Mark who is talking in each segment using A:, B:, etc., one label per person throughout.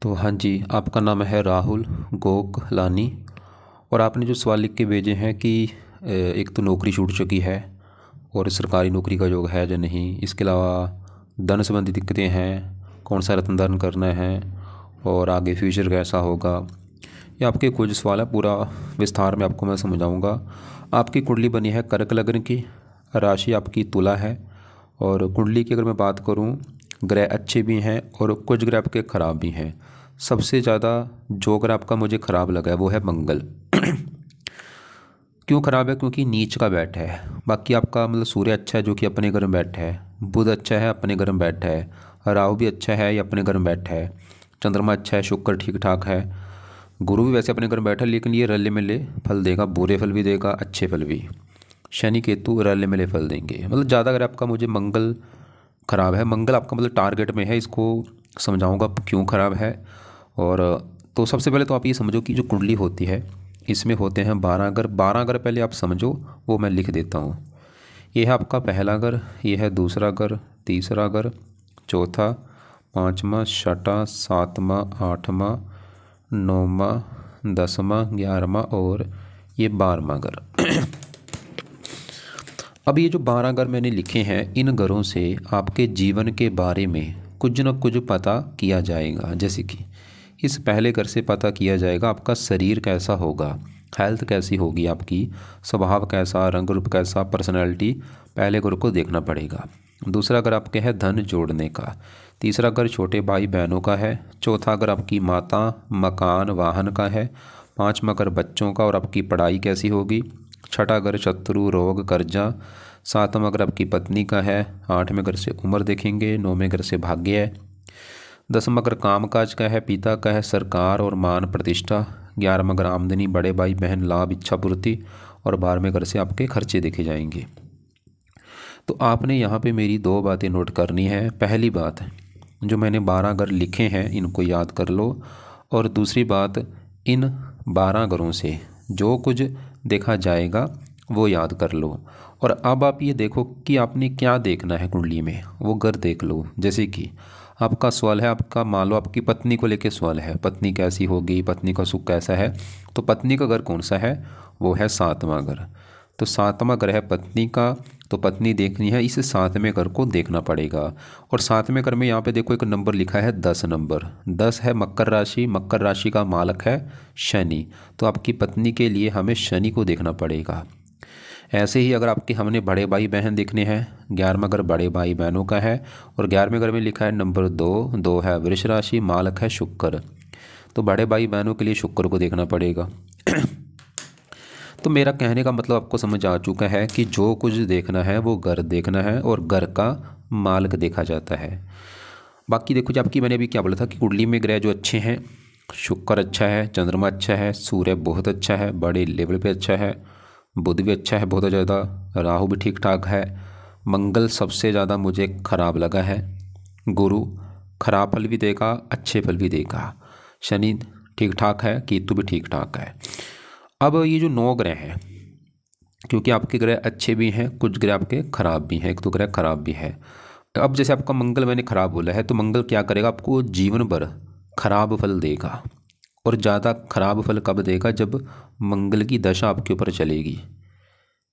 A: तो हाँ जी, आपका नाम है राहुल गोकलानी। और आपने जो सवाल लिख के भेजे हैं कि एक तो नौकरी छूट चुकी है और सरकारी नौकरी का योग है या नहीं, इसके अलावा धन संबंधी दिक्कतें हैं, कौन सा रत्न दान करना है और आगे फ्यूचर कैसा होगा। ये आपके कुछ सवाल है, पूरा विस्तार में आपको मैं समझाऊंगा। आपकी कुंडली बनी है कर्क लग्न की, राशि आपकी तुला है। और कुंडली की अगर मैं बात करूं, ग्रह अच्छे भी हैं और कुछ ग्रह आपके ख़राब भी हैं। सबसे ज़्यादा जो ग्रह आपका मुझे ख़राब लगा है वो है मंगल। क्यों ख़राब है? क्योंकि नीच का बैठा है। बाकी आपका मतलब सूर्य अच्छा है जो कि अपने घर में बैठा है, बुध अच्छा है अपने घर में बैठा है, राहु भी अच्छा है ये अपने घर में बैठा है, चंद्रमा अच्छा है, शुक्र ठीक ठाक है, गुरु भी वैसे अपने घर में बैठा है, लेकिन ये रले मिले फल देगा, बुरे फल भी देगा अच्छे फल भी। शनि केतु रले मिले फल देंगे। मतलब ज़्यादा अगर आपका मुझे मंगल ख़राब है, मंगल आपका मतलब टारगेट में है, इसको समझाऊंगा क्यों ख़राब है। और तो सबसे पहले तो आप ये समझो कि जो कुंडली होती है इसमें होते हैं 12 घर। 12 घर पहले आप समझो, वो मैं लिख देता हूँ। ये है आपका पहला घर, ये है दूसरा घर, तीसरा घर, चौथा, पाँचवा, छठा, सातवां, आठवां, नौवां, 10वां, 11वां और ये 12वां घर। अब ये जो 12 घर मैंने लिखे हैं, इन घरों से आपके जीवन के बारे में कुछ न कुछ पता किया जाएगा। जैसे कि इस पहले घर से पता किया जाएगा आपका शरीर कैसा होगा, हेल्थ कैसी होगी आपकी, स्वभाव कैसा, रंग रूप कैसा, पर्सनैलिटी, पहले घर को देखना पड़ेगा। दूसरा घर आपके है धन जोड़ने का, तीसरा घर छोटे भाई बहनों का है, चौथा घर आपकी माता, मकान, वाहन का है, पाँचवा घर बच्चों का और आपकी पढ़ाई कैसी होगी, छठा घर शत्रु, रोग, कर्जा, सातवां घर आपकी पत्नी का है, आठवें घर से उम्र देखेंगे, नौवें घर से भाग्य है, 10वां घर कामकाज का है, पिता का है, सरकार और मान प्रतिष्ठा, 11वां घर आमदनी, बड़े भाई बहन, लाभ, इच्छा पूर्ति और 12वें घर से आपके खर्चे देखे जाएंगे। तो आपने यहाँ पे मेरी दो बातें नोट करनी है। पहली बात, जो मैंने 12 घर लिखे हैं इनको याद कर लो। और दूसरी बात, इन 12 घरों से जो कुछ देखा जाएगा वो याद कर लो। और अब आप ये देखो कि आपने क्या देखना है कुंडली में, वो घर देख लो। जैसे कि आपका सवाल है, आपका मान लो आपकी पत्नी को लेके सवाल है, पत्नी कैसी होगी, पत्नी का सुख कैसा है। तो पत्नी का घर कौन सा है? वो है 7वां घर। तो 7वां घर है पत्नी का, तो पत्नी देखनी है, इस 7वें घर को देखना पड़ेगा। और 7वें घर में यहाँ पे देखो एक नंबर लिखा है 10 नंबर। 10 है मकर राशि, मकर राशि का मालक है शनि। तो आपकी पत्नी के लिए हमें शनि को देखना पड़ेगा। ऐसे ही अगर आपके हमने बड़े भाई बहन देखने हैं, 11वां घर बड़े भाई बहनों का है और 11वें घर में लिखा है नंबर 2, 2 है वृष राशि, मालक है शुक्र। तो बड़े भाई बहनों के लिए शुक्र को देखना पड़ेगा। तो मेरा कहने का मतलब आपको समझ आ चुका है कि जो कुछ देखना है वो घर देखना है और घर का मालक देखा जाता है। बाकी देखो जी, आपकी मैंने अभी क्या बोला था कि कुंडली में ग्रह जो अच्छे हैं, शुक्र अच्छा है, चंद्रमा अच्छा है, सूर्य बहुत अच्छा है, बड़े लेवल पे अच्छा है, बुध भी अच्छा है बहुत ज़्यादा, राहु भी ठीक ठाक है, मंगल सबसे ज़्यादा मुझे खराब लगा है, गुरु खराब फल भी देगा अच्छे फल भी देगा, शनि ठीक ठाक है, केतु भी ठीक ठाक है। अब ये जो 9 ग्रह हैं, क्योंकि आपके ग्रह अच्छे भी हैं कुछ ग्रह आपके खराब भी हैं, एक तो ग्रह खराब भी है। अब जैसे आपका मंगल मैंने खराब बोला है, तो मंगल क्या करेगा, आपको जीवन भर खराब फल देगा। और ज़्यादा खराब फल कब देगा? जब मंगल की दशा आपके ऊपर चलेगी।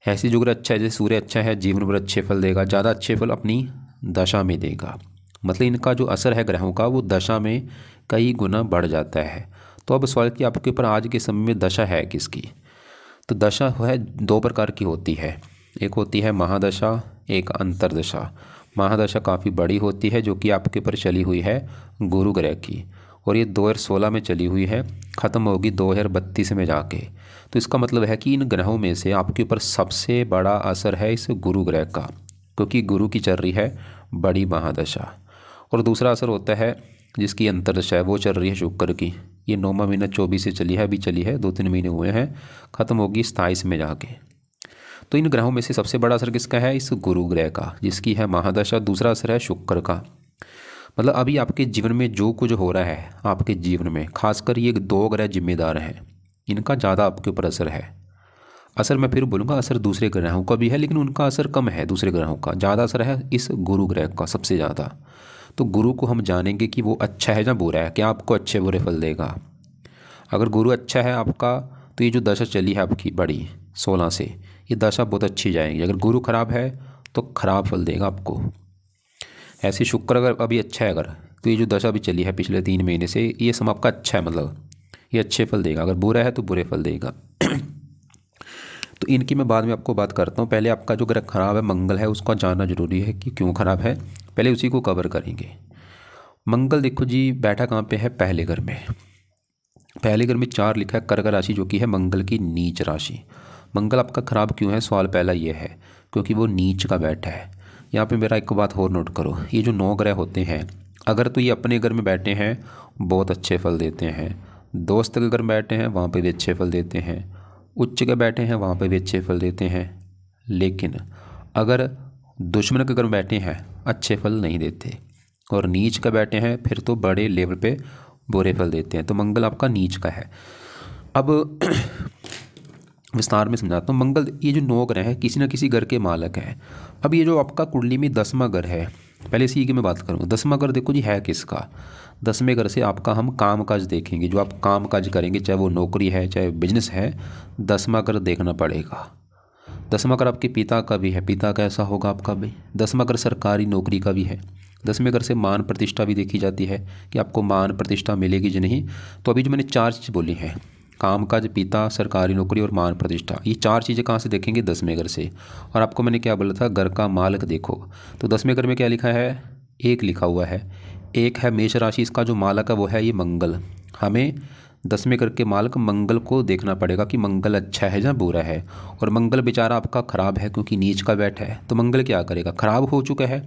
A: ऐसी जो ग्रह अच्छा है, जैसे सूर्य अच्छा है, जीवन भर अच्छे फल देगा, ज़्यादा अच्छे फल अपनी दशा में देगा। मतलब इनका जो असर है ग्रहों का, वो दशा में कई गुना बढ़ जाता है। तो अब सवाल कि आपके ऊपर आज के समय में दशा है किसकी? तो दशा है 2 प्रकार की होती है, एक होती है महादशा, एक अंतरदशा। महादशा काफ़ी बड़ी होती है जो कि आपके ऊपर चली हुई है गुरु ग्रह की, और ये 2016 में चली हुई है, ख़त्म होगी 2032 में जाके। तो इसका मतलब है कि इन ग्रहों में से आपके ऊपर सबसे बड़ा असर है इस गुरु ग्रह का, क्योंकि गुरु की चल रही है बड़ी महादशा। और दूसरा असर होता है जिसकी अंतरदशा है, वो चल रही है शुक्र की। ये 9वां महीना 24 से चली है, अभी चली है, 2-3 महीने हुए हैं, ख़त्म होगी 27 में जाके। तो इन ग्रहों में से सबसे बड़ा असर किसका है? इस गुरु ग्रह का, जिसकी है महादशा। दूसरा असर है शुक्र का। मतलब अभी आपके जीवन में जो कुछ हो रहा है आपके जीवन में, खासकर ये 2 ग्रह जिम्मेदार हैं, इनका ज़्यादा आपके ऊपर असर है। असर मैं फिर बोलूँगा, असर दूसरे ग्रहों का भी है, लेकिन उनका असर कम है, दूसरे ग्रहों का ज़्यादा असर है इस गुरु ग्रह का सबसे ज़्यादा। तो गुरु को हम जानेंगे कि वो अच्छा है या बुरा है, क्या आपको अच्छे बुरे फल देगा। अगर गुरु अच्छा है आपका तो ये जो दशा चली है आपकी बड़ी 16 से, ये दशा बहुत अच्छी जाएगी। अगर गुरु खराब है तो खराब फल देगा आपको। ऐसे शुक्र अगर अभी अच्छा है अगर, तो ये जो दशा भी चली है पिछले 3 महीने से, ये समय आपका अच्छा है, मतलब ये अच्छे फल देगा। अगर बुरा है तो बुरे फल देगा। तो इनकी मैं बाद में आपको बात करता हूँ। पहले आपका जो ग्रह खराब है मंगल है, उसका जानना जरूरी है कि क्यों खराब है, पहले उसी को कवर करेंगे। मंगल देखो जी बैठा कहाँ पे है, पहले घर में। पहले घर में 4 लिखा है, कर्क राशि जो कि है मंगल की नीच राशि। मंगल आपका खराब क्यों है, सवाल पहला ये है क्योंकि वो नीच का बैठा है। यहाँ पे मेरा एक बात और नोट करो, ये जो 9 ग्रह होते हैं अगर तो ये अपने घर में बैठे हैं बहुत अच्छे फल देते हैं, दोस्त के घर में बैठे हैं वहाँ पे भी अच्छे फल देते हैं, उच्च के बैठे हैं वहाँ पे भी अच्छे फल देते हैं। लेकिन अगर दुश्मन के घर में बैठे हैं अच्छे फल नहीं देते, और नीच का बैठे हैं फिर तो बड़े लेवल पे बुरे फल देते हैं। तो मंगल आपका नीच का है। अब विस्तार में समझाता हूँ। मंगल ये जो 9 ग्रह है किसी न किसी घर के मालक है। अब ये जो आपका कुंडली में 10वां घर है, पहले इसी की मैं बात करूँगा। 10वां घर देखो जी है किसका, 10वें घर से आपका हम काम काज देखेंगे। जो आप काम काज करेंगे चाहे वो नौकरी है चाहे बिजनेस है, 10वां घर देखना पड़ेगा। 10वां घर आपके पिता का भी है, पिता कैसा होगा आपका भाई। 10वां घर सरकारी नौकरी का भी है। 10वें घर से मान प्रतिष्ठा भी देखी जाती है कि आपको मान प्रतिष्ठा मिलेगी कि नहीं। तो अभी जो मैंने 4 चीज़ बोली हैं, कामकाज, पिता, सरकारी नौकरी और मान प्रतिष्ठा, ये 4 चीज़ें कहाँ से देखेंगे, 10वें घर से। और आपको मैंने क्या बोला था, घर का मालक देखो। तो 10वें घर में क्या लिखा है, 1 लिखा हुआ है। 1 है मेष राशि, इसका जो मालक है वो है ये मंगल। हमें 10वें घर के मालक मंगल को देखना पड़ेगा कि मंगल अच्छा है या बुरा है। और मंगल बेचारा आपका खराब है क्योंकि नीच का बैठा है। तो मंगल क्या करेगा, खराब हो चुका है,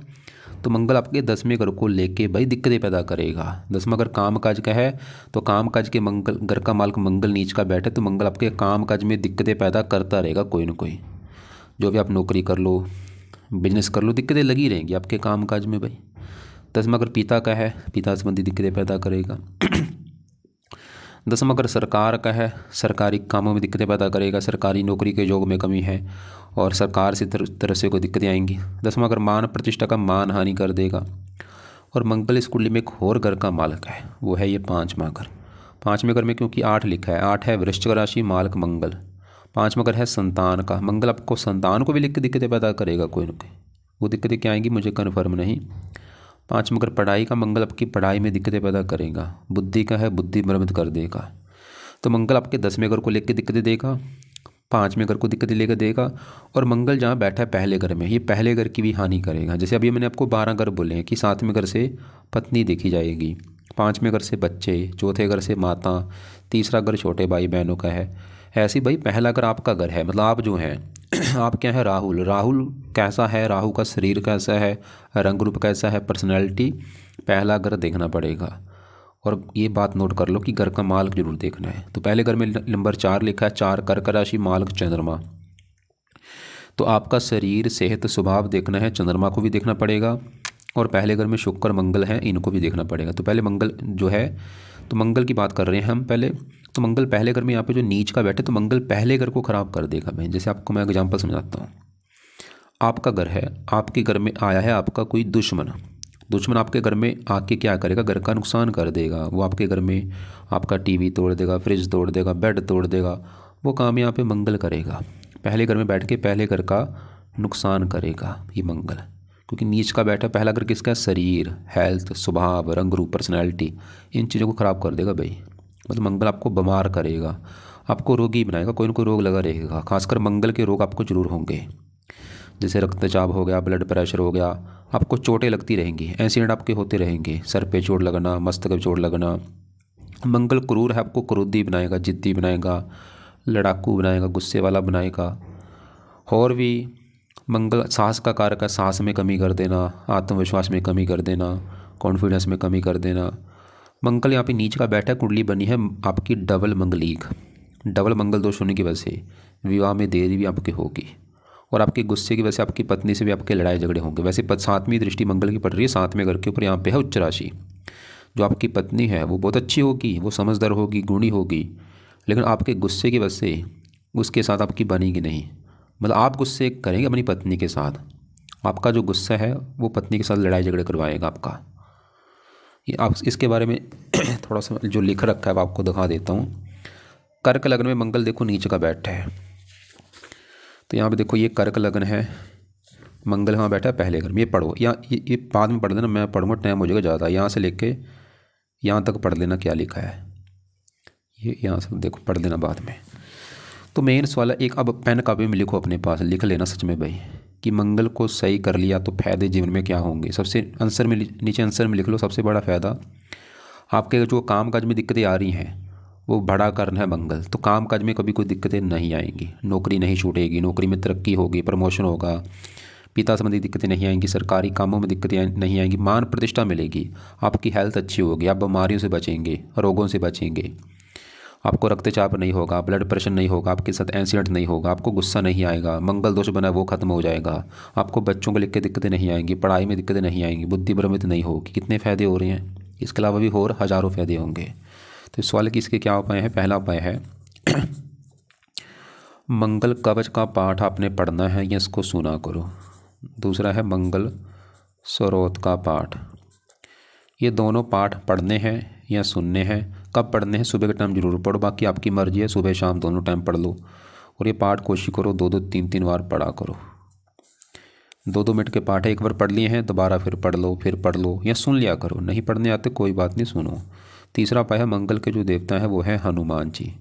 A: तो मंगल आपके 10वें घर को लेके भाई दिक्कतें पैदा करेगा। 10वां घर काम काज का है, तो काम काज के मंगल, घर का मालिक मंगल नीच का बैठे तो मंगल आपके काम काज में दिक्कतें पैदा करता रहेगा कोई ना कोई। जो भी आप नौकरी कर लो, बिजनेस कर लो, दिक्कतें लगी रहेंगी आपके काम काज में भाई। 10वां घर पिता का है, पिता संबंधी दिक्कतें पैदा करेगा। 10वां घर सरकार का है, सरकारी कामों में दिक्कतें पैदा करेगा, सरकारी नौकरी के योग में कमी है और सरकार से तरफ से कोई दिक्कतें आएंगी। 10वां घर मान प्रतिष्ठा का मान हानि कर देगा। और मंगल इस कुंडली में एक और घर का मालक है, वो है ये 5वां घर। 5वें घर में क्योंकि 8 लिखा है, 8 है वृश्चिक राशि, मालक मंगल। 5वां घर है संतान का, मंगल आपको संतान को भी लिख के दिक्कतें पैदा करेगा कोई ना कोई। वो दिक्कतें क्या आएंगी मुझे कन्फर्म नहीं। 5वां घर पढ़ाई का, मंगल आपकी पढ़ाई में दिक्कतें पैदा करेगा। बुद्धि का है, बुद्धि भ्रमित कर देगा। तो मंगल आपके 10वें घर को लेकर दिक्कतें देगा, 5वें घर को दिक्कतें लेकर देगा। और मंगल जहाँ बैठा है पहले घर में, ये पहले घर की भी हानि करेगा। जैसे अभी मैंने आपको 12 घर बोले हैं कि 7वें घर से पत्नी देखी जाएगी, 5वें घर से बच्चे, चौथे घर से माता, तीसरा घर छोटे भाई बहनों का है। ऐसे भाई पहला घर आपका घर है, मतलब आप जो हैं आप क्या है, राहुल। राहुल कैसा है, राहु का शरीर कैसा है, रंग रूप कैसा है, पर्सनैलिटी, पहला घर देखना पड़ेगा। और ये बात नोट कर लो कि घर का मालक जरूर देखना है। तो पहले घर में नंबर 4 लिखा है, 4 कर्क राशि, मालक चंद्रमा। तो आपका शरीर, सेहत, स्वभाव देखना है, चंद्रमा को भी देखना पड़ेगा। और पहले घर में शुक्र मंगल हैं, इनको भी देखना पड़ेगा। तो पहले मंगल जो है, तो मंगल की बात कर रहे हैं हम पहले। तो मंगल पहले घर में यहाँ पे जो नीच का बैठे, तो मंगल पहले घर को खराब कर देगा भाई। जैसे आपको मैं एग्जांपल समझाता हूँ। आपका घर है, आपके घर में आया है आपका कोई दुश्मन। दुश्मन आपके घर में आके क्या करेगा, घर का नुकसान कर देगा। वो आपके घर में आपका टीवी तोड़ देगा, फ्रिज तोड़ देगा, बेड तोड़ देगा। वो काम यहाँ पे मंगल करेगा, पहले घर में बैठ के पहले घर का नुकसान करेगा ये मंगल। क्योंकि नीच का बैठा, पहला घर किसका, शरीर, हेल्थ, स्वभाव, रंग रूप, पर्सनैलिटी, इन चीज़ों को ख़राब कर देगा भाई। मतलब मंगल आपको बीमार करेगा, आपको रोगी बनाएगा, कोई ना कोई रोग लगा रहेगा। खासकर मंगल के रोग आपको जरूर होंगे, जैसे रक्तचाप हो गया, ब्लड प्रेशर हो गया, आपको चोटें लगती रहेंगी, एक्सीडेंट आपके होते रहेंगे, सर पे चोट लगना, मस्तक पे चोट लगना। मंगल क्रूर है, आपको क्रोधी बनाएगा, जिद्दी बनाएगा, लड़ाकू बनाएगा, गुस्से वाला बनाएगा। और भी मंगल साहस का कारक है, साहस में कमी कर देना, आत्मविश्वास में कमी कर देना, कॉन्फिडेंस में कमी कर देना। मंगल यहाँ पे नीच का बैठा, कुंडली बनी है आपकी डबल मंगलीक। डबल मंगल दोष होने की वजह से विवाह में देरी भी आपकी होगी। और आपके गुस्से की वजह से आपकी पत्नी से भी आपके लड़ाई झगड़े होंगे। वैसे 7वीं दृष्टि मंगल की पड़ रही है 7वें घर के ऊपर, यहाँ पे है उच्च राशि। जो आपकी पत्नी है वो बहुत अच्छी होगी, वो समझदार होगी, गुणी होगी, लेकिन आपके गुस्से की वजह से उसके साथ आपकी बनेगी नहीं। मतलब आप गुस्से करेंगे अपनी पत्नी के साथ, आपका जो गुस्सा है वो पत्नी के साथ लड़ाई झगड़े करवाएगा आपका। ये आप इसके बारे में थोड़ा सा जो लिख रखा है वो आपको दिखा देता हूँ। कर्क लग्न में मंगल देखो नीचे का बैठा है, तो यहाँ पे देखो ये कर्क लग्न है, मंगल वहाँ बैठा है पहले घर में। ये पढ़ो या ये बाद में पढ़ लेना, मैं पढ़ूँगा टाइम हो जाएगा ज़्यादा। यहाँ से लेके यहाँ तक पढ़ लेना क्या लिखा है, ये यहाँ से देखो पढ़ लेना बाद में। तो मेन सवाल है एक, अब पेन कापी में लिखो अपने पास, लिख लेना सच में भाई कि मंगल को सही कर लिया तो फायदे जीवन में क्या होंगे। सबसे आंसर में नीचे आंसर में लिख लो, सबसे बड़ा फ़ायदा आपके जो काम काज में दिक्कतें आ रही हैं वो बड़ा करना है मंगल, तो काम काज में कभी कोई दिक्कतें नहीं आएंगी, नौकरी नहीं छूटेगी, नौकरी में तरक्की होगी, प्रमोशन होगा, पिता संबंधी दिक्कतें नहीं आएंगी, सरकारी कामों में दिक्कतें नहीं आएंगी, मान प्रतिष्ठा मिलेगी, आपकी हेल्थ अच्छी होगी, आप बीमारियों से बचेंगे, रोगों से बचेंगे, आपको रक्तचाप नहीं होगा, ब्लड प्रेशर नहीं होगा, आपके साथ एक्सीडेंट नहीं होगा, आपको गुस्सा नहीं आएगा, मंगल दोष बना वो खत्म हो जाएगा, आपको बच्चों को लिख के दिक्कतें नहीं आएंगी, पढ़ाई में दिक्कतें नहीं आएंगी, बुद्धि भ्रमित नहीं होगी। कितने फ़ायदे हो रहे हैं, इसके अलावा भी और हज़ारों फ़ायदे होंगे। तो इस सवाल की इसके क्या उपाय है। पहला उपाय है मंगल कवच का पाठ आपने पढ़ना है या इसको सुना करो। दूसरा है मंगल स्रोत का पाठ। ये दोनों पाठ पढ़ने हैं या सुनने हैं। कब पढ़ने हैं, सुबह के टाइम जरूर पढ़ो, बाकी आपकी मर्जी है, सुबह शाम दोनों टाइम पढ़ लो। और ये पाठ कोशिश करो 2-2 3-3 बार पढ़ा करो। 2-2 मिनट के पाठ है, एक बार पढ़ लिए हैं दोबारा फिर पढ़ लो या सुन लिया करो। नहीं पढ़ने आते कोई बात नहीं, सुनो। तीसरा उपाय है मंगल के जो देवता हैं वो है हनुमान जी।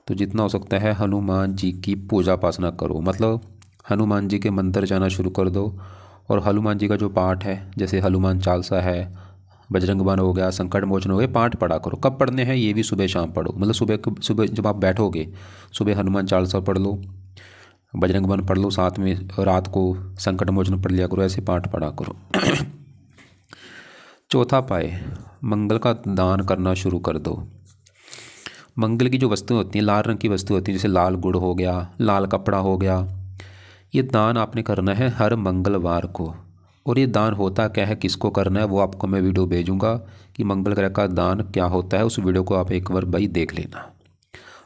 A: तो जितना हो सकता है हनुमान जी की पूजा उपासना करो, मतलब हनुमान जी के मंदिर जाना शुरू कर दो। और हनुमान जी का जो पाठ है, जैसे हनुमान चालीसा है, बजरंग बाण हो गया, संकट मोचन हो गया, पाठ पढ़ा करो। कब पढ़ने हैं, ये भी सुबह शाम पढ़ो, मतलब सुबह जब आप बैठोगे सुबह हनुमान चालीसा पढ़ लो, बजरंग बाण पढ़ लो, साथ में रात को संकट मोचन पढ़ लिया करो, ऐसे पाठ पढ़ा करो। चौथा उपाय, मंगल का दान करना शुरू कर दो। मंगल की जो वस्तुएं होती हैं, लाल रंग की वस्तु होती हैं, जैसे लाल गुड़ हो गया, लाल कपड़ा हो गया, ये दान आपने करना है हर मंगलवार को। और ये दान होता क्या है, किसको करना है, वो आपको मैं वीडियो भेजूंगा कि मंगल ग्रह का दान क्या होता है। उस वीडियो को आप एक बार भाई देख लेना।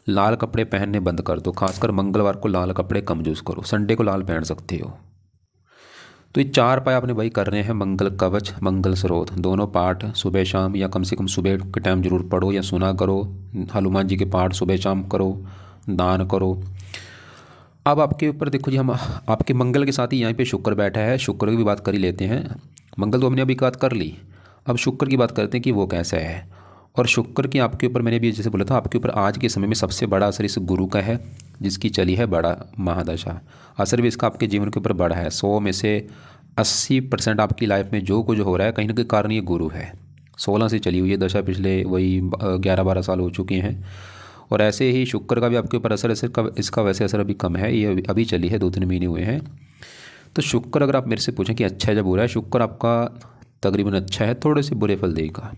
A: लाल कपड़े पहनने बंद कर दो, खासकर मंगलवार को लाल कपड़े कम यूज़ करो, संडे को लाल पहन सकते हो। तो ये 4 उपाय आपने भाई कर रहे हैं। मंगल कवच, मंगल स्रोत, दोनों पाठ सुबह शाम या कम से कम सुबह के टाइम जरूर पढ़ो या सुना करो। हनुमान जी के पाठ सुबह शाम करो, दान करो। अब आपके ऊपर देखो जी, हम आपके मंगल के साथ ही यहाँ पे शुक्र बैठा है, शुक्र की भी बात कर ही लेते हैं। मंगल तो हमने अभी बात कर ली, अब शुक्र की बात करते हैं कि वो कैसा है। और शुक्र की आपके ऊपर मैंने भी जैसे बोला था, आपके ऊपर आज के समय में सबसे बड़ा असर इस गुरु का है, जिसकी चली है बड़ा महादशा। असर भी इसका आपके जीवन के ऊपर बड़ा है। 100 में से 80% आपकी लाइफ में जो कुछ हो रहा है कहीं ना कहीं कारण ये गुरु है। 16 से चली हुई है दशा, पिछले वही 11-12 साल हो चुके हैं। और ऐसे ही शुक्र का भी आपके ऊपर असर इसका वैसे असर अभी कम है, ये अभी चली है, 2-3 महीने हुए हैं। तो शुक्र अगर आप मेरे से पूछें कि अच्छा है जब बुरा है, शुक्र आपका तकरीबन अच्छा है, थोड़े से बुरे फल देगा।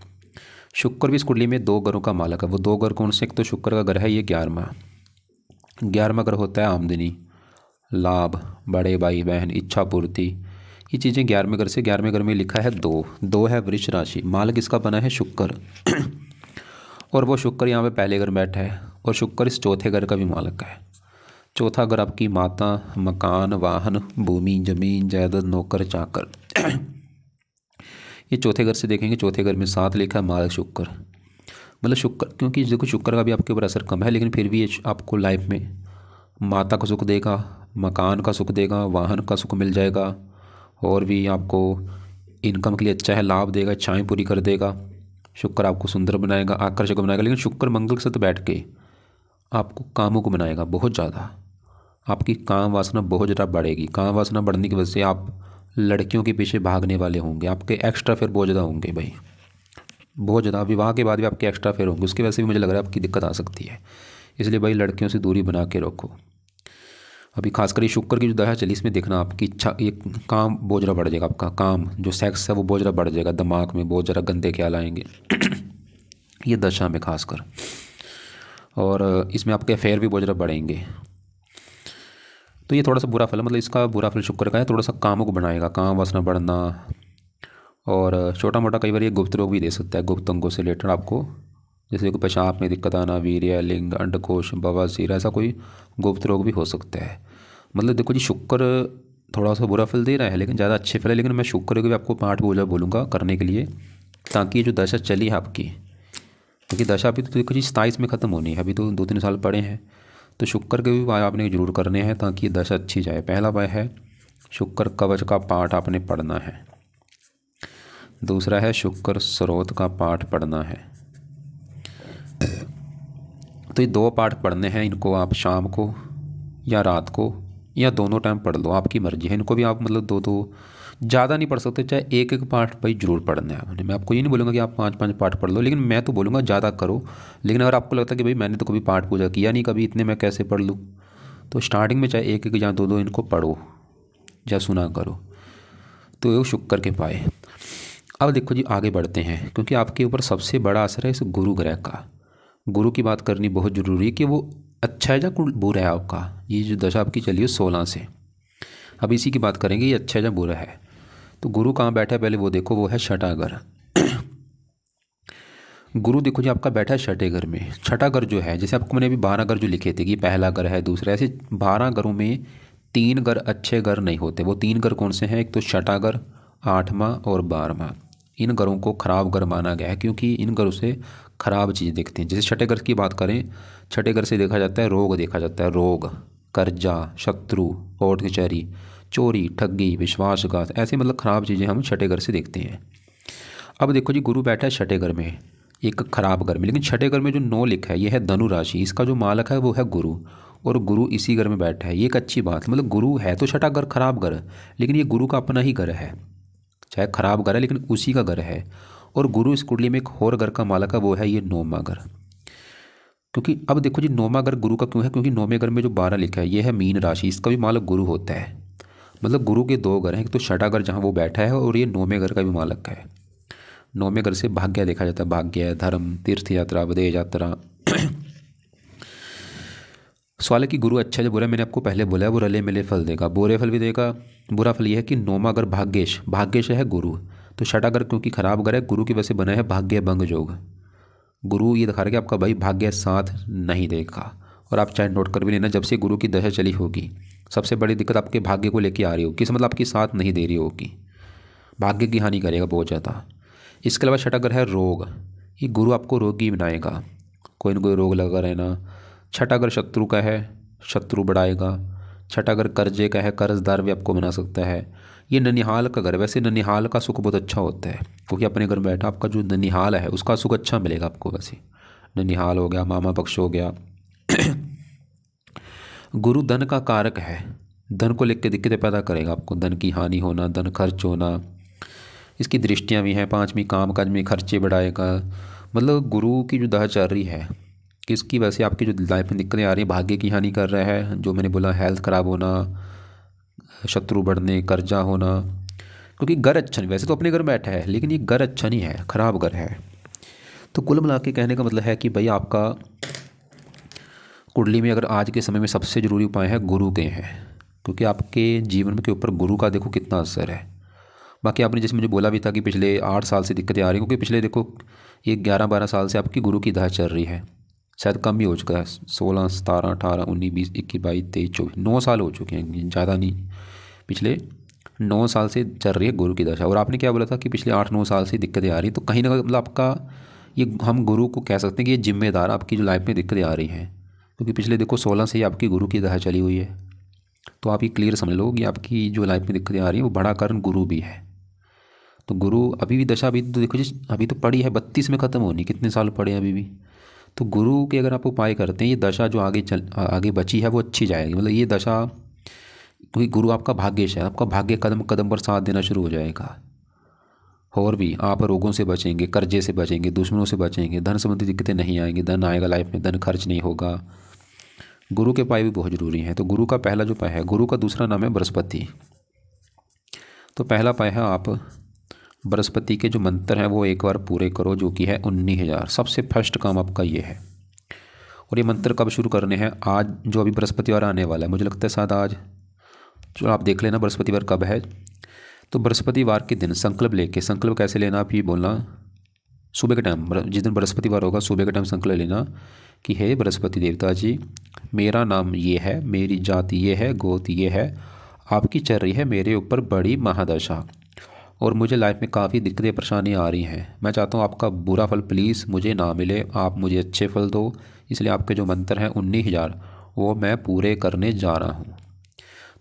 A: शुक्र भी इस कुंडली में 2 ग्रहों का मालक है। वो 2 ग्रह कौन से, एक तो शुक्र का ग्रह है ये 11वां ग्रह होता है आमदनी, लाभ, बड़े भाई बहन, इच्छा पूर्ति, ये चीज़ें 11वें घर से। 11वें घर में लिखा है 2 है वृष राशि, मालक इसका बना है शुक्र। और वो शुक्र यहाँ पे पहले घर बैठा है, और शुक्र इस चौथे घर का भी मालक है। चौथा घर आपकी माता, मकान, वाहन, भूमि, जमीन, जायदाद, नौकर चाकर। ये चौथे घर से देखेंगे, चौथे घर में 7 लिखा है, मालक शुक्र। मतलब शुक्र, क्योंकि देखो शुक्र का भी आपके ऊपर असर कम है, लेकिन फिर भी ये आपको लाइफ में माता का सुख देगा, मकान का सुख देगा, वाहन का सुख मिल जाएगा, और भी आपको इनकम के लिए अच्छा है, लाभ देगा, इच्छाएँ पूरी कर देगा। शुक्र आपको सुंदर बनाएगा, आकर्षक बनाएगा। लेकिन शुक्र मंगल के साथ बैठ के आपको कामों को बनाएगा बहुत ज़्यादा, आपकी काम वासना बहुत ज़्यादा बढ़ेगी। काम वासना बढ़ने की वजह से आप लड़कियों के पीछे भागने वाले होंगे, आपके एक्स्ट्रा फेयर बहुत ज़्यादा होंगे भाई, बहुत ज़्यादा। विवाह के बाद भी आपके एक्स्ट्रा फेयर होंगे, उसकी वजह से भी मुझे लग रहा है आपकी दिक्कत आ सकती है। इसलिए भाई लड़कियों से दूरी बना के रखो। अभी खासकर ये शुक्र की जो दशा चली, इसमें देखना आपकी इच्छा, ये काम बहुत ज़्यादा बढ़ जाएगा, आपका काम जो सेक्स है वो बहुत ज़्यादा बढ़ जाएगा, दिमाग में बहुत ज़्यादा गंदे ख्याल आएंगे ये दशा में खासकर। और इसमें आपके अफेयर भी बहुत ज़्यादा बढ़ेंगे। तो ये थोड़ा सा बुरा फल है, मतलब इसका बुरा फल शुक्र का है, थोड़ा सा कामों को बनाएगा, काम वासना बढ़ना। और छोटा मोटा कई बार ये गुप्त रोग भी दे सकता है, गुप्त अंगों से रिलेटेड आपको, जैसे कोई पेशाब में दिक्कत आना, वीर्य, लिंग, अंडकोश, बवासीर, ऐसा कोई गुप्त रोग भी हो सकता है। मतलब देखो जी, शुक्र थोड़ा सा बुरा फल दे रहा है लेकिन ज़्यादा अच्छे फल है। लेकिन मैं शुक्र के भी आपको पाठ पूजा बोलूँगा करने के लिए, ताकि ये जो दशा चली है आपकी, क्योंकि दशा अभी तो देखो जी 27 में ख़त्म होनी है, अभी तो 2-3 साल पड़े हैं। तो शुक्र के भी उपाय आपने जरूर करने हैं ताकि ये दशा अच्छी जाए। पहला उपाय है शुक्र कवच का पाठ आपने पढ़ना है। दूसरा है शुक्र स्रोत का पाठ पढ़ना है। तो ये 2 पाठ पढ़ने हैं। इनको आप शाम को या रात को या दोनों टाइम पढ़ लो, आपकी मर्जी है। इनको भी आप मतलब 2-2 ज़्यादा नहीं पढ़ सकते, चाहे 1-1 पाठ भाई जरूर पढ़ना है आपने। मैं आपको ये नहीं बोलूँगा कि आप 5-5 पाठ पढ़ लो, लेकिन मैं तो बोलूँगा ज़्यादा करो। लेकिन अगर आपको लगता है कि भाई मैंने तो कभी पाठ पूजा किया नहीं, कभी इतने मैं कैसे पढ़ लूँ, तो स्टार्टिंग में चाहे 1-1 या 2-2 इनको पढ़ो या सुना करो। तो ये शुक्र के पाए। अब देखो जी आगे बढ़ते हैं, क्योंकि आपके ऊपर सबसे बड़ा असर है इस गुरु ग्रह का। गुरु की बात करनी बहुत ज़रूरी है कि वो अच्छा है या बुरा है आपका। ये जो दशा आपकी चली है 16 से, अब इसी की बात करेंगे ये अच्छा है या बुरा है। तो गुरु कहाँ बैठा है पहले वो देखो, वो है छठा घर। गुरु देखो जी आपका बैठा है छठे घर में। छठा घर जो है, जैसे आपको मैंने अभी 12 घर जो लिखे थे कि पहला घर है, दूसरा, ऐसे 12 घरों में 3 घर अच्छे घर नहीं होते। वो 3 घर कौन से हैं? एक तो छठा घर, 8वां और 12वां। इन घरों को खराब घर माना गया है, क्योंकि इन घरों से खराब चीज़ें दिखती हैं। जैसे छठे घर की बात करें, छठे घर से देखा जाता है रोग, देखा जाता है रोग, कर्जा, शत्रु, कोर्ट कचहरी, चोरी, ठगी, विश्वासघात, ऐसे मतलब ख़राब चीज़ें हम छठे घर से देखते हैं। अब देखो जी गुरु बैठा है छठे घर में, एक खराब घर में। लेकिन छठे घर में जो 9 लिखा है ये है धनु राशि, इसका जो मालक है वो है गुरु, और गुरु इसी घर में बैठा है। ये एक अच्छी बात, मतलब गुरु है तो छठा घर खराब घर, लेकिन ये गुरु का अपना ही घर है। चाहे खराब घर है लेकिन उसी का घर है। और गुरु इस कुंडली में एक और घर का मालक है, वो है ये 9वां घर। क्योंकि अब देखो जी 9वां घर गुरु का क्यों है? क्योंकि 9वें घर में जो 12 लिखा है ये है मीन राशि, इसका भी मालक गुरु होता है। मतलब गुरु के 2 घर हैं, एक तो छठा घर जहाँ वो बैठा है, और ये 9वें घर का भी मालक है। 9वें घर से भाग्य देखा जाता है, भाग्य, धर्म, तीर्थ यात्रा, विदेश यात्रा। सवाल है कि गुरु अच्छा है बुरा है? मैंने आपको पहले बोला है वो रले मिले फल देगा, बुरे फल भी देगा। बुरा फल ये है कि 9वां घर भाग्येश, भाग्येश है गुरु, तो छठा घर क्योंकि खराब घर है, गुरु की वजह से बना है भाग्य भंग योग। गुरु ये दिखा रहा है कि आपका भाई भाग्य साथ नहीं देगा। और आप चाहे नोट कर भी लेना, जब से गुरु की दशा चली होगी सबसे बड़ी दिक्कत आपके भाग्य को लेके आ रही होगी। किस मतलब आपकी साथ नहीं दे रही होगी, भाग्य की हानि करेगा बहुत ज़्यादा। इसके अलावा छठा घर है रोग, ये गुरु आपको रोगी बनाएगा, कोई ना कोई रोग लगा रहना। छठा घर शत्रु का है, शत्रु बढ़ाएगा। छठा घर कर्जे का है, कर्जदार भी आपको बना सकता है। ये ननिहाल का घर, वैसे ननिहाल का सुख बहुत अच्छा होता है, क्योंकि अपने घर में बैठा आपका जो ननिहाल है उसका सुख अच्छा मिलेगा आपको। वैसे ननिहाल हो गया, मामा पक्ष हो गया। गुरु धन का कारक है, धन को लेकर दिक्कतें पैदा करेगा आपको, धन की हानि होना, धन खर्च होना। इसकी दृष्टियाँ भी हैं, 5वीं काम काज में खर्चे बढ़ाएगा। मतलब गुरु की जो दशा चल रही है, किसकी वजह से आपकी जो लाइफ में दिक्कतें आ रही हैं, भाग्य की हानि कर रहा है, जो मैंने बोला हेल्थ ख़राब होना, शत्रु बढ़ने, कर्जा होना। क्योंकि घर अच्छा नहीं, वैसे तो अपने घर बैठा है लेकिन ये घर अच्छा नहीं है, ख़राब घर है। तो कुल मिला के कहने का मतलब है कि भाई आपका कुंडली में अगर आज के समय में सबसे ज़रूरी उपाय है गुरु के हैं, क्योंकि आपके जीवन के ऊपर गुरु का देखो कितना असर है। बाकी आपने जैसे मुझे बोला भी था कि पिछले 8 साल से दिक्कतें आ रही हैं, क्योंकि पिछले देखो ये 11-12 साल से आपकी गुरु की दशा चल रही है, शायद कम ही हो चुका है, 16, 17, 18, 19, 20, 21, 22, 23, 24, 9 साल हो चुके हैं, ज़्यादा नहीं। पिछले 9 साल से चल रही है गुरु की दशा। और आपने क्या बोला था कि पिछले 8-9 साल से दिक्कतें आ रही, तो कहीं ना कहीं मतलब आपका ये हम गुरु को कह सकते हैं कि ये जिम्मेदार आपकी जो लाइफ में दिक्कतें आ रही हैं, क्योंकि पिछले देखो 16 से ही आपकी गुरु की दशा चली हुई है। तो आप ये क्लियर समझ लो कि आपकी जो लाइफ में दिक्कतें आ रही हैं वो बड़ा कारण गुरु भी है। तो गुरु अभी भी दशा, अभी तो देखो जी अभी तो पड़ी है 32 में ख़त्म होनी, कितने साल पड़े हैं अभी भी। तो गुरु के अगर आप उपाय करते हैं, ये दशा जो आगे बची है वो अच्छी जाएगी। मतलब ये दशा, क्योंकि गुरु आपका भाग्येश है, आपका भाग्य कदम कदम पर साथ देना शुरू हो जाएगा। और भी आप रोगों से बचेंगे, कर्जे से बचेंगे, दुश्मनों से बचेंगे, धन संबंधी दिक्कतें नहीं आएंगी, धन आएगा लाइफ में, धन खर्च नहीं होगा। गुरु के उपाय भी बहुत ज़रूरी हैं। तो गुरु का पहला जो उपाय है, गुरु का दूसरा नाम है बृहस्पति। तो पहला उपाय है आप बृहस्पति के जो मंत्र हैं वो एक बार पूरे करो, जो कि है 19,000। सबसे फर्स्ट काम आपका ये है। और ये मंत्र कब शुरू करने हैं? आज जो अभी बृहस्पतिवार आने वाला है, मुझे लगता है शायद आज, चलो आप देख लेना बृहस्पतिवार कब है। तो बृहस्पतिवार के दिन संकल्प लेके, संकल्प कैसे लेना आप ये बोलना, सुबह के टाइम, जिस दिन बृहस्पतिवार होगा सुबह के टाइम संकल्प लेना कि हे बृहस्पति देवता जी, मेरा नाम ये है, मेरी जाति ये है, गोत ये है, आपकी चल रही है मेरे ऊपर बड़ी महादशा, और मुझे लाइफ में काफ़ी दिक्कतें परेशानियाँ आ रही हैं। मैं चाहता हूँ आपका बुरा फल प्लीज़ मुझे ना मिले, आप मुझे अच्छे फल दो। इसलिए आपके जो मंत्र हैं 19,000 वो मैं पूरे करने जा रहा हूँ।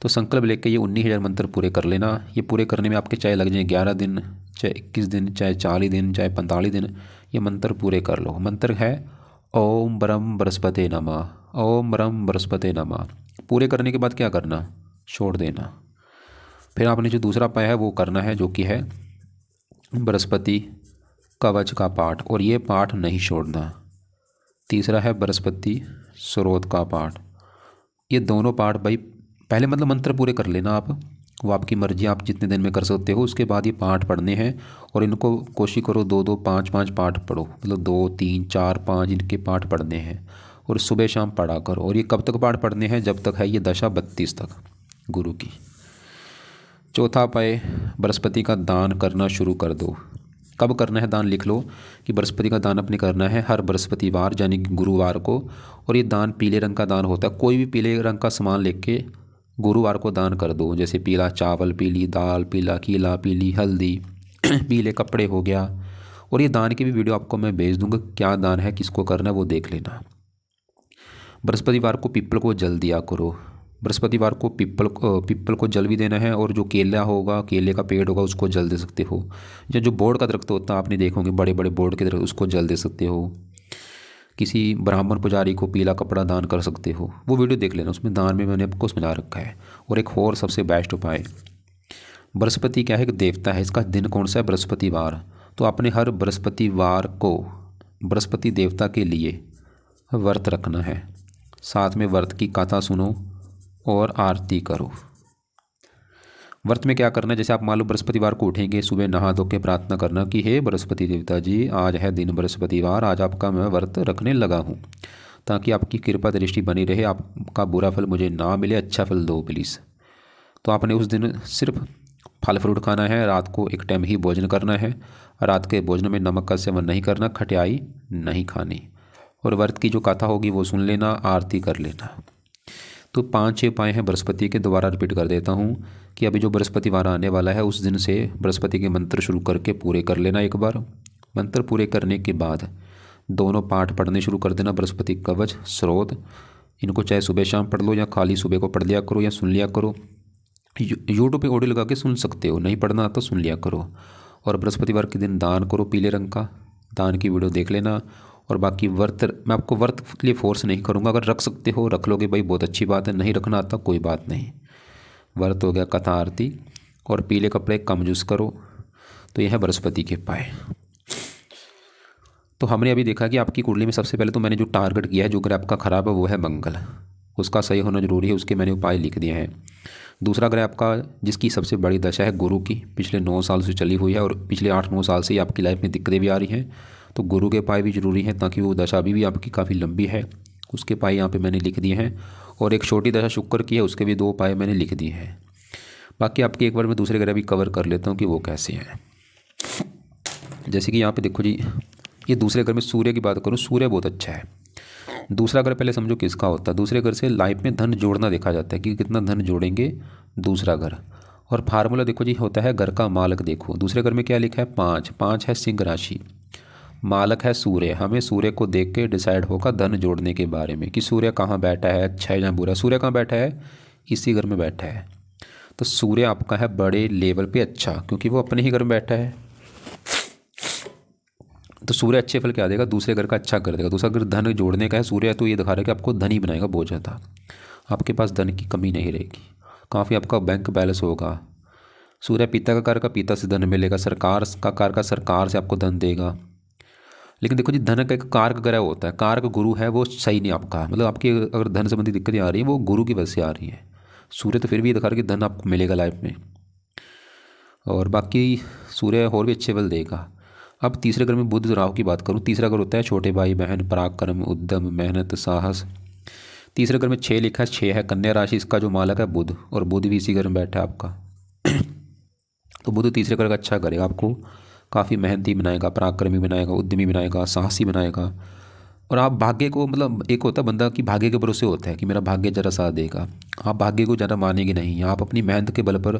A: तो संकल्प लेके ये 19,000 मंत्र पूरे कर लेना। ये पूरे करने में आपके चाहे लग जाए 11 दिन, चाहे 21 दिन, चाहे 40 दिन, चाहे 45 दिन, ये मंत्र पूरे कर लो। मंत्र है ओम ब्रह्म बृहस्पति नमः, ओम ब्रह्म बृहस्पति नमः। पूरे करने के बाद क्या करना, छोड़ देना। फिर आपने जो दूसरा उपाय है वो करना है, जो कि है बृहस्पति कवच का पाठ, और ये पाठ नहीं छोड़ना। तीसरा है बृहस्पति स्रोत का पाठ। ये दोनों पाठ भाई पहले मतलब मंत्र पूरे कर लेना आप, वो आपकी मर्जी, आप जितने दिन में कर सकते हो। उसके बाद ये पाठ पढ़ने हैं और इनको कोशिश करो 2-2, 5-5 पाठ पढ़ो, मतलब 2, 3, 4, 5 इनके पाठ पढ़ने हैं और सुबह शाम पढ़ा करो। और ये कब तक पाठ पढ़ने हैं, जब तक है ये दशा 32 तक गुरु की। चौथा उपाय, बृहस्पति का दान करना शुरू कर दो। कब करना है दान, लिख लो कि बृहस्पति का दान अपने करना है हर बृहस्पतिवार यानी गुरुवार को। और ये दान पीले रंग का दान होता है। कोई भी पीले रंग का सामान लेके गुरुवार को दान कर दो, जैसे पीला चावल, पीली दाल, पीला कीला, पीली हल्दी, पीले कपड़े हो गया। और ये दान की भी वीडियो आपको मैं भेज दूंगा, क्या दान है, किसको करना है, वो देख लेना। बृहस्पतिवार को पीपल को जल दिया करो। बृहस्पतिवार को पीपल को जल भी देना है। और जो केला होगा, केले का पेड़ होगा, उसको जल दे सकते हो। या जो बोर्ड का दरख्त होता है आपने देखे होंगे, बड़े बड़े बोर्ड के दरख्त, उसको जल दे सकते हो। किसी ब्राह्मण पुजारी को पीला कपड़ा दान कर सकते हो, वो वीडियो देख लेना, उसमें दान में मैंने आपको समझा रखा है। और एक और सबसे बेस्ट उपाय, बृहस्पति क्या है कि देवता है, इसका दिन कौन सा है, बृहस्पतिवार। तो आपने हर बृहस्पतिवार को बृहस्पति देवता के लिए व्रत रखना है। साथ में व्रत की कथा सुनो और आरती करो। व्रत में क्या करना है, जैसे आप मान लो बृहस्पतिवार को उठेंगे, सुबह नहा धो के प्रार्थना करना कि हे बृहस्पति देवता जी, आज है दिन बृहस्पतिवार, आज आपका मैं व्रत रखने लगा हूँ, ताकि आपकी कृपा दृष्टि बनी रहे, आपका बुरा फल मुझे ना मिले, अच्छा फल दो प्लीज़। तो आपने उस दिन सिर्फ फल फ्रूट खाना है, रात को एक टाइम ही भोजन करना है। रात के भोजन में नमक का सेवन नहीं करना, खटियाई नहीं खानी। और व्रत की जो कथा होगी वो सुन लेना, आरती कर लेना। तो 5-6 उपाय हैं बृहस्पति के, दोबारा रिपीट कर देता हूँ कि अभी जो बृहस्पतिवार आने वाला है उस दिन से बृहस्पति के मंत्र शुरू करके पूरे कर लेना। एक बार मंत्र पूरे करने के बाद दोनों पाठ पढ़ने शुरू कर देना, बृहस्पति कवच, स्रोत। इनको चाहे सुबह शाम पढ़ लो या खाली सुबह को पढ़ लिया करो या सुन लिया करो। यूट्यूब पे ऑडियो लगा के सुन सकते हो, नहीं पढ़ना आता तो सुन लिया करो। और बृहस्पतिवार के दिन दान करो पीले रंग का, दान की वीडियो देख लेना। और बाकी व्रत मैं आपको व्रत के लिए फोर्स नहीं करूँगा, अगर रख सकते हो रख लोगे भाई, बहुत अच्छी बात है, नहीं रखना आता कोई बात नहीं। व्रत हो गया, कथा आरती और पीले कपड़े कम यूज़ करो। तो यह है बृहस्पति के उपाय। तो हमने अभी देखा कि आपकी कुंडली में सबसे पहले तो मैंने जो टारगेट किया है, जो ग्रह आपका ख़राब है वो है मंगल, उसका सही होना जरूरी है, उसके मैंने उपाय लिख दिए हैं। दूसरा ग्रह आपका जिसकी सबसे बड़ी दशा है गुरु की, पिछले 9 साल से चली हुई है और पिछले 8-9 साल से ही आपकी लाइफ में दिक्कतें भी आ रही हैं, तो गुरु के उपाय भी जरूरी हैं, ताकि वो दशा अभी भी आपकी काफ़ी लंबी है। उसके उपाय यहाँ पे मैंने लिख दिए हैं। और एक छोटी दशा शुक्र की है, उसके भी 2 उपाय मैंने लिख दिए हैं। बाकी आपकी एक बार मैं दूसरे ग्रह भी कवर कर लेता हूँ कि वो कैसे हैं। जैसे कि यहाँ पे देखो जी, ये दूसरे घर में सूर्य की बात करूँ, सूर्य बहुत अच्छा है। दूसरा घर पहले समझो किसका होता है, दूसरे घर से लाइफ में धन जोड़ना देखा जाता है कि कितना धन जोड़ेंगे दूसरा घर। और फार्मूला देखो जी, होता है घर का मालक। देखो दूसरे घर में क्या लिखा है, 5 है सिंह राशि, मालक है सूर्य। हमें सूर्य को देख के डिसाइड होगा धन जोड़ने के बारे में कि सूर्य कहाँ बैठा है, अच्छा है या बुरा। सूर्य कहाँ बैठा है, इसी घर में बैठा है। तो सूर्य आपका है बड़े लेवल पे अच्छा, क्योंकि वो अपने ही घर में बैठा है। तो सूर्य अच्छे फल क्या देगा, दूसरे घर का अच्छा कर देगा। दूसरा घर धन जोड़ने का है सूर्य, तो ये दिखा रहा है कि आपको धन ही बनाएगा बहुत ज़्यादा, आपके पास धन की कमी नहीं रहेगी, काफ़ी आपका बैंक बैलेंस होगा। सूर्य पिता का कार का पिता से धन मिलेगा, सरकार का कार का सरकार से आपको धन देगा। लेकिन देखो जी, धन का एक कारक ग्रह होता है, कारक गुरु है, वो सही नहीं आपका, मतलब आपकी अगर धन संबंधी दिक्कतें आ रही हैं वो गुरु की वजह से आ रही है। सूर्य तो फिर भी दिखा रहा है कि धन आपको मिलेगा लाइफ में, और बाकी सूर्य और भी अच्छे फल देगा। अब तीसरे घर में बुध राहु की बात करूं, तीसरा घर होता है छोटे भाई बहन, पराक्रम, उद्यम, मेहनत, साहस। तीसरे घर में 6 लिखा है, 6 है कन्या राशि, इसका जो मालक है बुध, और बुध भी इसी घर में बैठा है आपका। तो बुध तीसरे घर का अच्छा करेगा, आपको काफ़ी मेहनती बनाएगा, पराक्रमी बनाएगा, उद्यमी बनाएगा, साहसी बनाएगा। और आप भाग्य को मतलब एक होता है बंदा कि भाग्य के भरोसे होता है कि मेरा भाग्य जरा साथ देगा। आप भाग्य को ज़्यादा मानेंगे नहीं, आप अपनी मेहनत के बल पर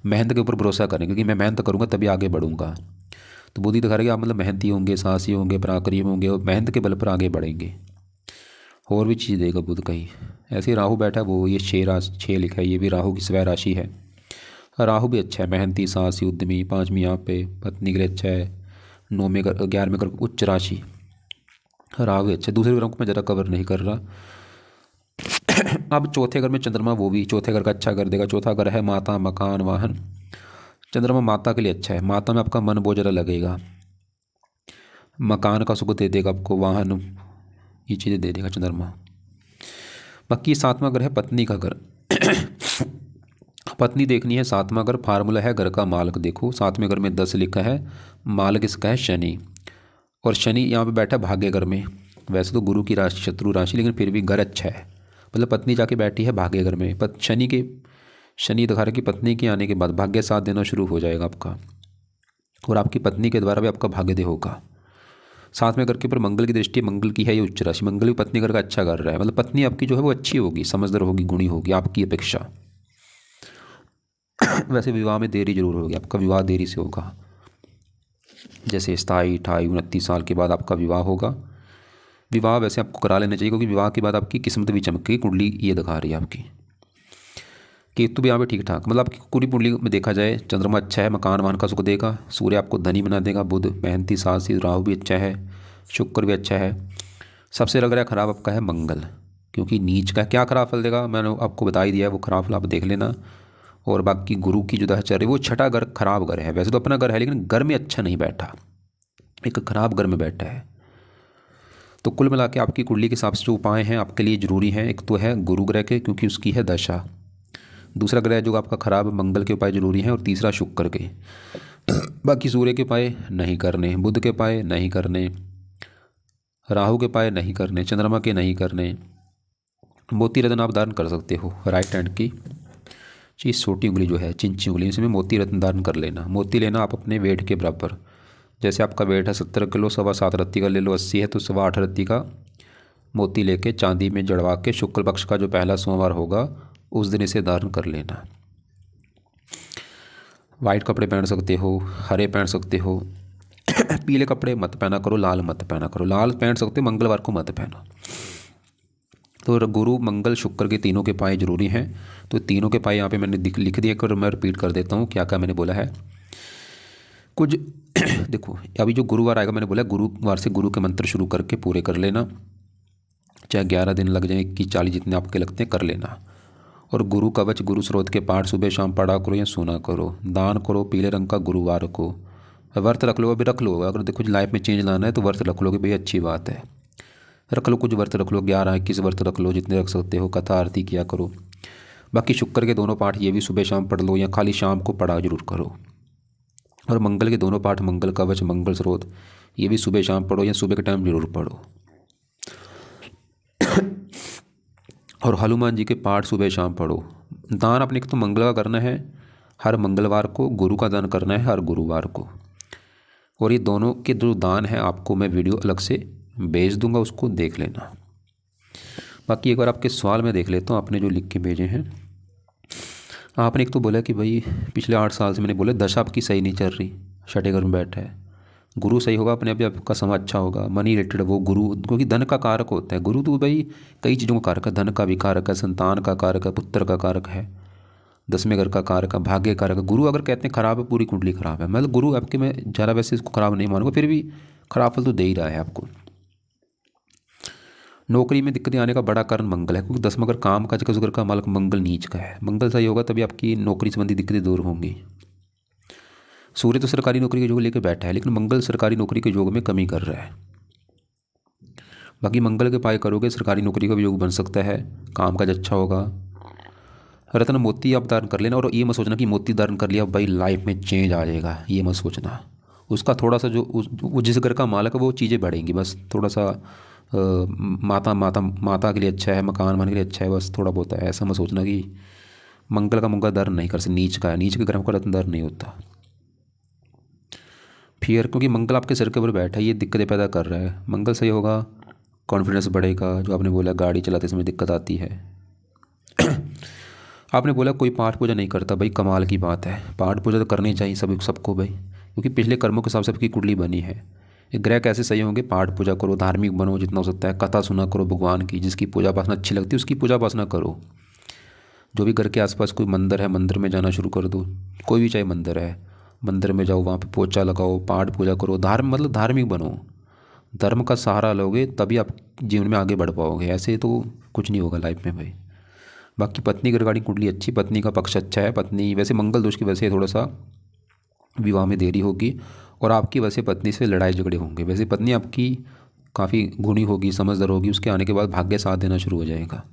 A: मेहनत के ऊपर भरोसा करें, क्योंकि मैं मेहनत करूँगा तभी आगे बढ़ूंगा। तो बुद्धि दिखा रही है आप मतलब मेहनती होंगे, साहसी होंगे, पराक्रमी होंगे और मेहनत के बल पर आगे बढ़ेंगे। और भी चीज़ देगा बुध कहीं। ऐसे ही राहु बैठा है, वो ये 6 लिखा है, ये भी राहु की स्वय राशि है। राहु भी अच्छा है, मेहनती, साहसी, उद्यमी। 5वीं यहाँ पे पत्नी के लिए अच्छा है। 9वें 11वें कर उच्च राशि। राहु भी अच्छा है। दूसरे ग्रहों को मैं ज़रा कवर नहीं कर रहा। अब चौथे घर में चंद्रमा, वो भी चौथे घर का अच्छा कर देगा। चौथा घर है माता, मकान, वाहन। चंद्रमा माता के लिए अच्छा है, माता में आपका मन बहुत ज़्यादा लगेगा। मकान का सुख दे देगा आपको, वाहन, ये चीज़ें दे देगा चंद्रमा। बाकी 7वां घर है पत्नी का घर। पत्नी देखनी है। 7वां घर फार्मूला है घर का मालक। देखो 7वें घर में 10 लिखा है, मालक इसका है शनि। और शनि यहाँ पे बैठा भाग्य घर में। वैसे तो गुरु की राशि, शत्रु राशि, लेकिन फिर भी घर अच्छा है। मतलब पत्नी जाके बैठी है भाग्य घर में। शनि दिखा रहा है कि पत्नी के आने के बाद भाग्य साथ देना शुरू हो जाएगा आपका, और आपकी पत्नी के द्वारा भी आपका भाग्य होगा। 7वें घर के ऊपर मंगल की दृष्टि, मंगल की है ये उच्च राशि। मंगल भी पत्नी घर का अच्छा कर रहा है। मतलब पत्नी आपकी जो है वो अच्छी होगी, समझदार होगी, गुणी होगी आपकी अपेक्षा। वैसे विवाह में देरी जरूर होगी, आपका विवाह देरी से होगा। जैसे 27, 28, 29 साल के बाद आपका विवाह होगा। विवाह वैसे आपको करा लेना चाहिए, क्योंकि विवाह के बाद आपकी किस्मत भी चमकेगी। कुंडली ये दिखा रही है आपकी। केतु भी यहाँ पे ठीक ठाक, मतलब आपकी पूरी कुंडली में देखा जाए चंद्रमा अच्छा है, मकान वाहन का सुख देगा। सूर्य आपको धनी बना देगा। बुध मेहनती, साहसी। राहु भी अच्छा है, शुक्र भी अच्छा है। सबसे लग रहा है खराब आपका है मंगल, क्योंकि नीच का क्या खराब फल देगा मैंने आपको बता ही दिया है, वो खराब फल आप देख लेना। और बाकी गुरु की जो दशा चल रही है वो 6ठा घर खराब घर है। वैसे तो अपना घर है, लेकिन घर में अच्छा नहीं बैठा, एक खराब घर में बैठा है। तो कुल मिला के आपकी कुंडली के हिसाब से जो उपाय हैं आपके लिए ज़रूरी हैं, एक तो है गुरु ग्रह के, क्योंकि उसकी है दशा। दूसरा ग्रह जो आपका खराब है मंगल के उपाय जरूरी हैं, और तीसरा शुक्र के। बाकी सूर्य के उपाय नहीं करने, बुध के उपाय नहीं करने, राहु के उपाय नहीं करने, चंद्रमा के नहीं करने। मोती रत्न आप धारण कर सकते हो, राइट हैंड की चीज़, छोटी उंगली जो है, चिंची उंगली, इसमें मोती रत्न धारण कर लेना। मोती लेना आप अपने वेट के बराबर। जैसे आपका वेट है 70 किलो, 7.25 रत्ती का ले लो। 80 है तो 8.25 रत्ती का मोती लेके चांदी में जड़वा के शुक्ल पक्ष का जो पहला सोमवार होगा उस दिन इसे धारण कर लेना। वाइट कपड़े पहन सकते हो, हरे पहन सकते हो। पीले कपड़े मत पहना करो, लाल मत पहना करो। लाल पहन सकते हो, मंगलवार को मत पहनो। तो गुरु, मंगल, शुक्र के तीनों के पाए जरूरी हैं। तो तीनों के पाए यहाँ पे मैंने लिख दिए, कर मैं रिपीट कर देता हूँ क्या क्या मैंने बोला है कुछ। देखो अभी जो गुरुवार आएगा, मैंने बोला गुरुवार से गुरु के मंत्र शुरू करके पूरे कर लेना, चाहे 11 दिन लग जाए, 21, 40 जितने आपके लगते हैं कर लेना। और गुरु कवच, गुरु स्रोत के पाठ सुबह शाम पढ़ा करो या सुना करो। दान करो पीले रंग का गुरुवार को। व्रत रख लो, अभी रख लो, अगर देखो लाइफ में चेंज लाना है तो व्रत रख लोगे भाई, अच्छी बात है, रख लो कुछ व्रत रख लो, 11, 21 व्रत रख लो, जितने रख सकते हो। कथा आरती किया करो। बाकी शुक्र के दोनों पाठ ये भी सुबह शाम पढ़ लो, या खाली शाम को पढ़ा जरूर करो। और मंगल के दोनों पाठ, मंगल कवच, मंगल स्रोत, ये भी सुबह शाम पढ़ो, या सुबह के टाइम जरूर पढ़ो। और हनुमान जी के पाठ सुबह शाम पढ़ो। दान अपने को तो मंगल का करना है, हर मंगलवार को। गुरु का दान करना है हर गुरुवार को। और ये दोनों के जो दान है आपको मैं वीडियो अलग से भेज दूंगा, उसको देख लेना। बाकी एक बार आपके सवाल में देख लेता हूँ आपने जो लिख के भेजे हैं। आपने एक तो बोला कि भाई पिछले 8 साल से, मैंने बोला दशा आपकी सही नहीं चल रही, 6ठे घर में बैठा है। गुरु सही होगा अपने आप ही आपका समय अच्छा होगा। मनी रिलेटेड वो गुरु, क्योंकि धन का कारक होता है गुरु, तो भाई कई चीज़ों का कारक है। धन का भी कारक है, संतान का कारक है, पुत्र का कारक है, 10वें घर का कारक है, भाग्य कारक है। गुरु अगर कहते हैं खराब है, पूरी कुंडली खराब है। मतलब गुरु आपके, मैं ज़्यादा वैसे इसको खराब नहीं मानूंगा, फिर भी खराब फल तो दे ही रहा है आपको। नौकरी में दिक्कतें आने का बड़ा कारण मंगल है, क्योंकि 10वां घर काम का, घर का मालक मंगल नीच का है। मंगल सही होगा तभी आपकी नौकरी संबंधी दिक्कतें दूर होंगी। सूर्य तो सरकारी नौकरी के योग लेकर बैठा है, लेकिन मंगल सरकारी नौकरी के योग में कमी कर रहा है। बाकी मंगल के पाए करोगे सरकारी नौकरी का भी योग बन सकता है, काम काज अच्छा होगा। रत्न मोती आप धारण कर लेना, और ये मत सोचना कि मोती धारण कर लिया भाई लाइफ में चेंज आ जाएगा, ये मत सोचना। उसका थोड़ा सा वो जिस घर का मालक है वो चीज़ें बढ़ेंगी, बस थोड़ा सा माता के लिए अच्छा है, मकान मान के लिए अच्छा है, बस थोड़ा बहुत है। ऐसा मत सोचना कि मंगल का मुंगा धारण नहीं कर सकते, नीच का है, नीच के ग्रह का रत्न धारण नहीं होता। फिर क्योंकि मंगल आपके सिर के ऊपर बैठा है, ये दिक्कतें पैदा कर रहा है। मंगल सही होगा कॉन्फिडेंस बढ़ेगा। जो आपने बोला गाड़ी चलाते समय दिक्कत आती है। आपने बोला कोई पाठ पूजा नहीं करता, भाई कमाल की बात है, पाठ पूजा तो करनी चाहिए सबको भाई, क्योंकि पिछले कर्मों के हिसाब से सबकी कुंडली बनी है। ये ग्रह कैसे सही होंगे? पाठ पूजा करो, धार्मिक बनो जितना हो सकता है, कथा सुना करो भगवान की, जिसकी पूजा उपासना अच्छी लगती है उसकी पूजा उपासना करो। जो भी घर के आसपास कोई मंदिर है, मंदिर में जाना शुरू कर दो, कोई भी चाहे मंदिर है, मंदिर में जाओ, वहाँ पे पोछा लगाओ, पाठ पूजा करो, मतलब धार्मिक बनो। धर्म का सहारा लोगे तभी आप जीवन में आगे बढ़ पाओगे, ऐसे तो कुछ नहीं होगा लाइफ में भाई। बाकी पत्नी की रिगार्डिंग कुंडली अच्छी, पत्नी का पक्ष अच्छा है। पत्नी वैसे मंगल दोष की वजह से थोड़ा सा विवाह में देरी होगी, और आपकी वजह से पत्नी से लड़ाई झगड़े होंगे। वैसे पत्नी आपकी काफ़ी गुणी होगी, समझदार होगी, उसके आने के बाद भाग्य साथ देना शुरू हो जाएगा।